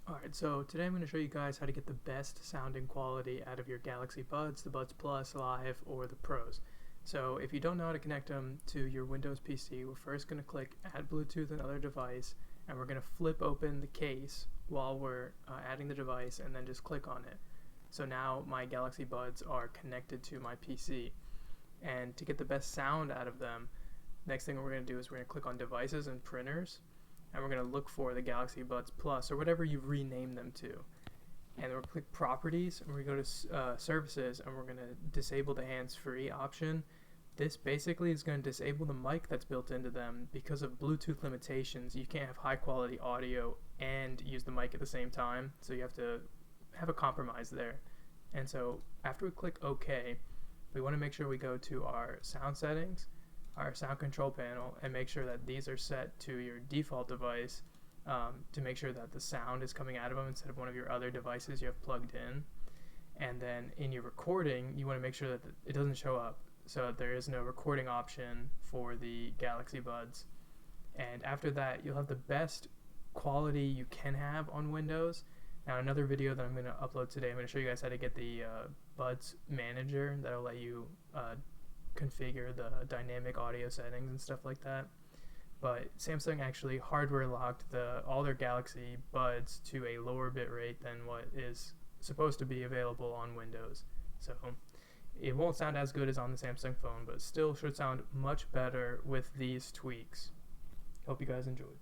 Alright, so today I'm going to show you guys how to get the best sounding quality out of your Galaxy Buds, the Buds Plus, Live, or the Pros. So if you don't know how to connect them to your Windows PC, we're first going to click Add Bluetooth and Other Device, and we're going to flip open the case while we're adding the device, and then just click on it. So now my Galaxy Buds are connected to my PC. And to get the best sound out of them, next thing we're going to do is we're going to click on Devices and Printers, and we're going to look for the Galaxy Buds Plus or whatever you've renamed them to. And we'll click Properties, and we go to Services, and we're going to disable the hands-free option. This basically is going to disable the mic that's built into them. Because of Bluetooth limitations, you can't have high quality audio and use the mic at the same time, so you have to have a compromise there. And so after we click OK, we want to make sure we go to our sound settings, our sound control panel, and make sure that these are set to your default device to make sure that the sound is coming out of them instead of one of your other devices you have plugged in. And then in your recording, you want to make sure that it doesn't show up, so there is no recording option for the Galaxy Buds. And after that, you'll have the best quality you can have on Windows. Now, another video that I'm going to upload today, I'm going to show you guys how to get the Buds Manager that'll let you configure the dynamic audio settings and stuff like that. But Samsung actually hardware locked all their Galaxy Buds to a lower bit rate than what is supposed to be available on Windows. So it won't sound as good as on the Samsung phone, but still should sound much better with these tweaks. Hope you guys enjoyed.